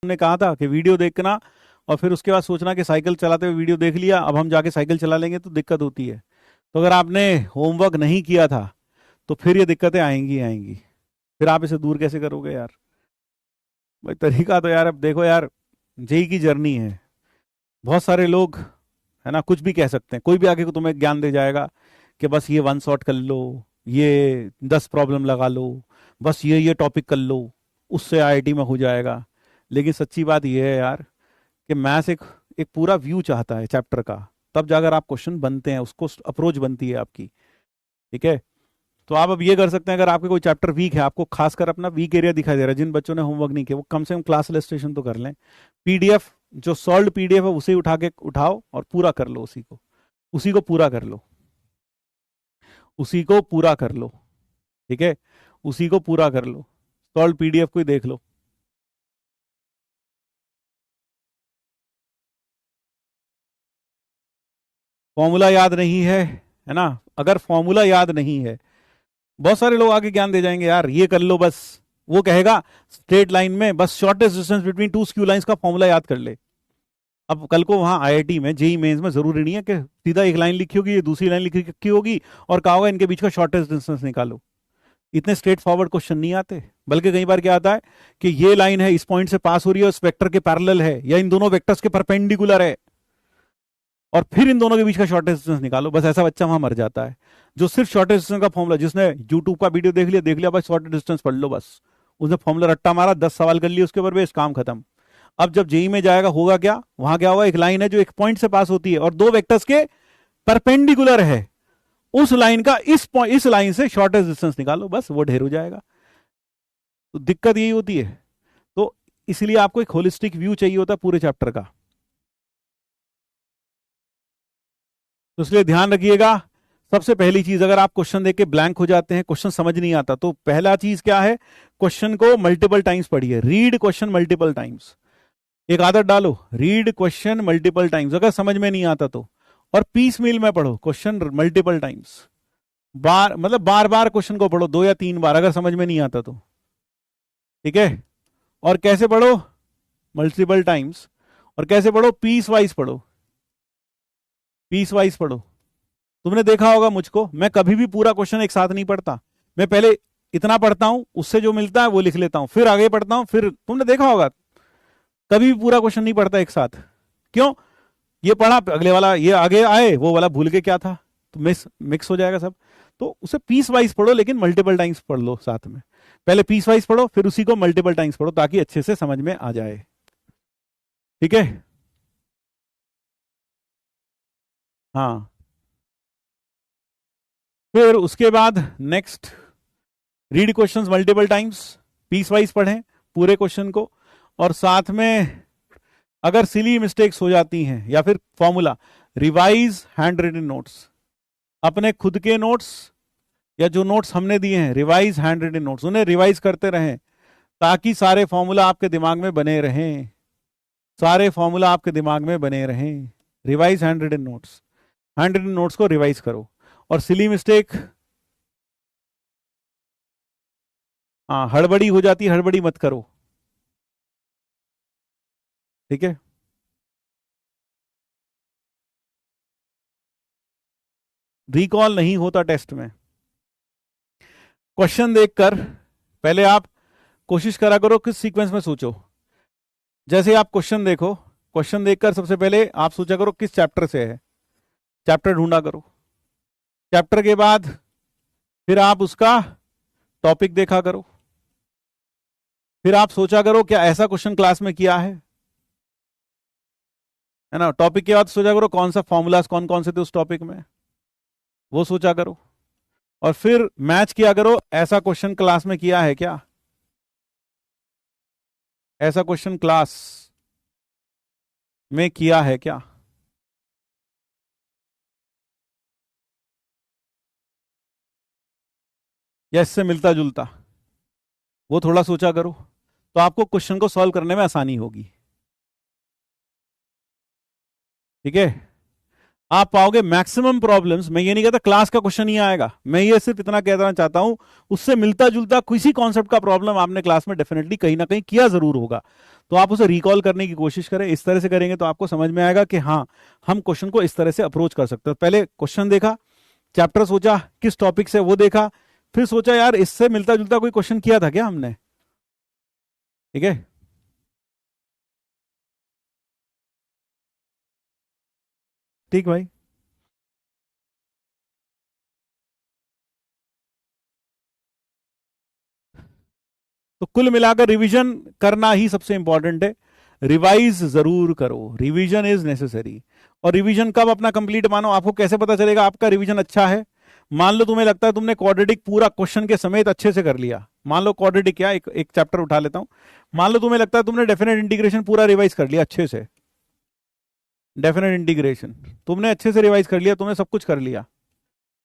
आपने कहा था कि वीडियो देखना और फिर उसके बाद सोचना कि साइकिल चलाते हुए वीडियो देख लिया, अब हम जाके साइकिल चला लेंगे, तो दिक्कत होती है। तो अगर आपने होमवर्क नहीं किया था तो फिर ये दिक्कतें आएंगी ही आएंगी। फिर आप इसे दूर कैसे करोगे यार? भाई तरीका तो यार, अब देखो यार, जेई की जर्नी है, बहुत सारे लोग, है ना, कुछ भी कह सकते हैं, कोई भी आके को तुम्हें ज्ञान दे जाएगा कि बस ये वन शॉट कर लो, ये 10 प्रॉब्लम लगा लो, बस ये टॉपिक कर लो, उससे आईआईटी में हो जाएगा। लेकिन सच्ची बात यह है यार कि मैथ्स एक एक पूरा व्यू चाहता है चैप्टर का, तब जाकर आप क्वेश्चन बनते हैं, उसको अप्रोच बनती है आपकी। ठीक है, तो आप अब ये कर सकते हैं, अगर आपके कोई चैप्टर वीक है, आपको खासकर अपना वीक एरिया दिखाई दे रहा है, जिन बच्चों ने होमवर्क नहीं किया वो कम से कम क्लास इलस्ट्रेशन तो कर लें। पीडीएफ, जो सॉल्व पीडीएफ है उसे उठाओ और पूरा कर लो, उसी को पूरा कर लो, उसी को पूरा कर लो। ठीक है, उसी को पूरा कर लो, सॉल्व पीडीएफ को ही देख लो। फॉर्मूला याद नहीं है ना? अगर फॉर्मूला याद नहीं है, बहुत सारे लोग आगे ज्ञान दे जाएंगे यार, ये कर लो बस, वो कहेगा स्ट्रेट लाइन में बस shortest distance between two skew lines का फॉर्मूला याद कर ले। अब कल को वहां आईआईटी में, जेई मेंस में जरूरी नहीं है कि सीधा एक लाइन लिखी होगी, ये दूसरी लाइन लिखी होगी और कहा होगा इनके बीच का शॉर्टेस्ट डिस्टेंस निकालो। इतने स्ट्रेट फॉरवर्ड क्वेश्चन नहीं आते। बल्कि कई बार क्या आता है कि ये लाइन है, इस पॉइंट से पास हो रही है, उस वेक्टर के पैरेलल है, या इन दोनों वेक्टर्स के परपेंडिकुलर है, और फिर इन दोनों के बीच का शॉर्टेस्ट डिस्टेंस निकालो। बस ऐसा बच्चा वहां मर जाता है जो सिर्फ शॉर्टेस्ट डिस्टेंस का फॉर्मूला, जिसने यूट्यूब का वीडियो देख लिया, बस शॉर्टेस्ट डिस्टेंस पढ़ लो, बस उसने फॉर्मूला रट्टा मारा, 10 सवाल कर लिए उसके ऊपर, बेस काम खत्म। अब जब जेई में जाएगा, होगा क्या, वहां क्या होगा, एक लाइन है जो एक पॉइंट से पास होती है और दो वेक्टर्स के परपेंडिकुलर है, उस लाइन का इस लाइन से शॉर्टेस्ट डिस्टेंस निकालो, बस वो ढेर हो जाएगा। तो दिक्कत यही होती है। तो इसलिए आपको एक होलिस्टिक व्यू चाहिए होता है पूरे चैप्टर का। तो इसलिए ध्यान रखिएगा, सबसे पहली चीज, अगर आप क्वेश्चन देख के ब्लैंक हो जाते हैं, क्वेश्चन समझ नहीं आता, तो पहला चीज क्या है, क्वेश्चन को मल्टीपल टाइम्स पढ़िए, रीड क्वेश्चन मल्टीपल टाइम्स। एक आदत डालो, रीड क्वेश्चन मल्टीपल टाइम्स अगर समझ में नहीं आता तो, और पीस मील में पढ़ो क्वेश्चन मल्टीपल टाइम्स, मतलब बार बार क्वेश्चन को पढ़ो, 2 या 3 बार अगर समझ में नहीं आता तो। ठीक है, और कैसे पढ़ो, मल्टीपल टाइम्स, और कैसे पढ़ो, पीस वाइज पढ़ो, पीस वाइज पढ़ो। तुमने देखा होगा मुझको, मैं कभी भी पूरा क्वेश्चन एक साथ नहीं पढ़ता, मैं पहले इतना पढ़ता हूं, उससे जो मिलता है वो लिख लेता हूं, फिर आगे पढ़ता हूं, फिर तुमने देखा होगा कभी भी पूरा क्वेश्चन नहीं पढ़ता एक साथ। क्यों? ये पढ़ा, अगले वाला ये आगे आए, वो वाला भूल के क्या था, तो मिक्स हो जाएगा सब। तो उसे पीस वाइज पढ़ो, लेकिन मल्टीपल टाइम्स पढ़ लो साथ में। पहले पीस वाइज पढ़ो, फिर उसी को मल्टीपल टाइम्स पढ़ो, ताकि अच्छे से समझ में आ जाए। ठीक है, हाँ। फिर उसके बाद next, read questions multiple times, piece wise पढ़ें पूरे क्वेश्चन को, और साथ में अगर सिली मिस्टेक्स हो जाती हैं या फिर formula, revise hand written notes, अपने खुद के नोट्स या जो नोट्स हमने दिए हैं, रिवाइज हैंड रिटन नोट्स, उन्हें रिवाइज करते रहें, ताकि सारे फॉर्मूला आपके दिमाग में बने रहें, सारे फॉर्मूला आपके दिमाग में बने रहें। Revise hand written notes, hand written notes को रिवाइज करो। और सिली मिस्टेक, हाँ, हड़बड़ी हो जाती है, हड़बड़ी मत करो। ठीक है, रिकॉल नहीं होता टेस्ट में। क्वेश्चन देखकर पहले आप कोशिश करा करो किस सीक्वेंस में सोचो। जैसे आप क्वेश्चन देखो, क्वेश्चन देखकर सबसे पहले आप सोचा करो किस चैप्टर से है, चैप्टर ढूंढा करो। चैप्टर के बाद फिर आप उसका टॉपिक देखा करो, फिर आप सोचा करो क्या ऐसा क्वेश्चन क्लास में किया है ना। टॉपिक के बाद सोचा करो कौन सा फॉर्मूलाज कौन कौन से थे उस टॉपिक में, वो सोचा करो। और फिर मैच किया करो, ऐसा क्वेश्चन क्लास में किया है क्या, ऐसा क्वेश्चन क्लास में किया है क्या। या इससे मिलता जुलता, वो थोड़ा सोचा करो, तो आपको क्वेश्चन को सॉल्व करने में आसानी होगी। ठीक है, आप पाओगे मैक्सिमम प्रॉब्लम्स। मैं ये नहीं कहता क्लास का क्वेश्चन ही आएगा, मैं ये सिर्फ इतना कहना चाहता हूं उससे मिलता जुलता किसी कॉन्सेप्ट का प्रॉब्लम आपने क्लास में डेफिनेटली कहीं ना कहीं किया जरूर होगा। तो आप उसे रिकॉल करने की कोशिश करें। इस तरह से करेंगे तो आपको समझ में आएगा कि हाँ, हम क्वेश्चन को इस तरह से अप्रोच कर सकते हैं। पहले क्वेश्चन देखा, चैप्टर सोचा किस टॉपिक से, वो देखा, फिर सोचा यार इससे मिलता जुलता कोई क्वेश्चन किया था क्या हमने। ठीक है। ठीक भाई। तो कुल मिलाकर रिवीजन करना ही सबसे इंपॉर्टेंट है। रिवाइज जरूर करो, रिवीजन इज नेसेसरी। और रिवीजन कब अपना कंप्लीट मानो, आपको कैसे पता चलेगा आपका रिवीजन अच्छा है। मान लो तुम्हें लगता है तुमने क्वाड्रेटिक पूरा क्वेश्चन के समेत अच्छे से कर लिया, मान लो क्वाड्रेटिक क्या, एक चैप्टर उठा लेता हूं। मान लो तुम्हें लगता है तुमने डेफिनेट इंटीग्रेशन पूरा रिवाइज कर लिया अच्छे से, डेफिनेट इंटीग्रेशन तुमने अच्छे से रिवाइज कर लिया, तुमने सब कुछ कर लिया।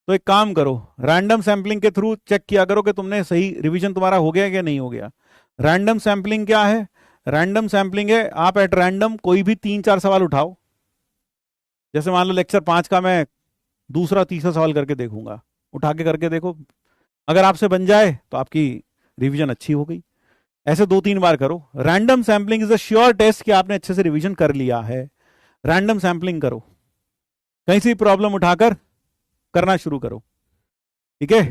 तो एक काम करो, रैंडम सैंपलिंग के थ्रू चेक किया करो कि तुमने सही रिवीजन तुम्हारा हो गया या नहीं हो गया। रैंडम सैंपलिंग क्या है? रैंडम सैंपलिंग है आप एट रैंडम कोई भी 3-4 सवाल उठाओ। जैसे मान लो लेक्चर 5 का मैं दूसरा तीसरा सवाल करके देखूंगा, उठा के करके देखो, अगर आपसे बन जाए तो आपकी रिवीजन अच्छी हो गई। ऐसे 2-3 बार करो। Random sampling is a sure test कि आपने अच्छे से रिवीजन कर लिया है। रैंडम सैंपलिंग करो, कहीं से प्रॉब्लम उठाकर करना शुरू करो। ठीक है,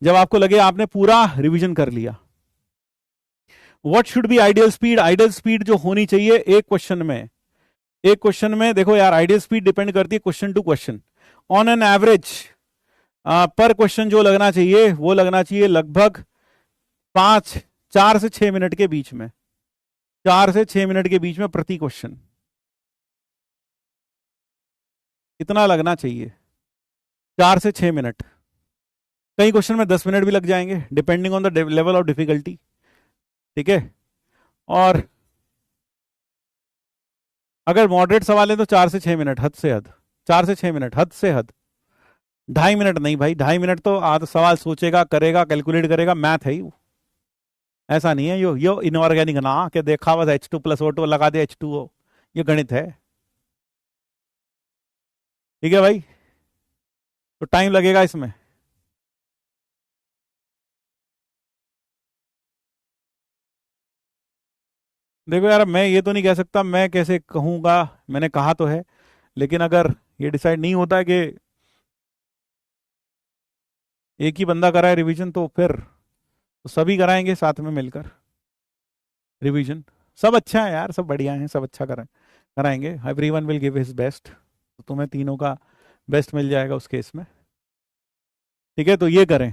जब आपको लगे आपने पूरा रिवीजन कर लिया। What should be ideal speed? Ideal speed जो होनी चाहिए एक क्वेश्चन में, एक क्वेश्चन में देखो यार, आइडियल स्पीड डिपेंड करती है question to question. On an average पर क्वेश्चन जो लगना चाहिए वो लगना चाहिए लगभग 4 से 6 मिनट के बीच में, 4 से 6 मिनट के बीच में प्रति क्वेश्चन, इतना लगना चाहिए, 4 से 6 मिनट। कई क्वेश्चन में 10 मिनट भी लग जाएंगे depending on the level of difficulty. ठीक है। और अगर मॉडरेट सवाल है तो 4 से 6 मिनट हद से हद, 4 से 6 मिनट हद से हद। 2.5 मिनट नहीं भाई, 2.5 मिनट तो आधा सवाल सोचेगा, करेगा, कैलकुलेट करेगा, मैथ है ये। ऐसा नहीं है यो इनऑर्गेनिक ना कि देखा बस H2+O2 लगा दे H2O, ये गणित है। ठीक है भाई, तो टाइम लगेगा इसमें। देखो यार, मैं ये तो नहीं कह सकता, मैं कैसे कहूंगा, मैंने कहा तो है, लेकिन अगर ये डिसाइड नहीं होता कि एक ही बंदा कराए रिवीजन तो फिर तो सभी कराएंगे साथ में मिलकर रिवीजन। सब अच्छा है यार, सब बढ़िया है, सब अच्छा कराएंगे। Everyone will give his best, तो तुम्हें तीनों का बेस्ट मिल जाएगा उस केस में। ठीक है, तो ये करें।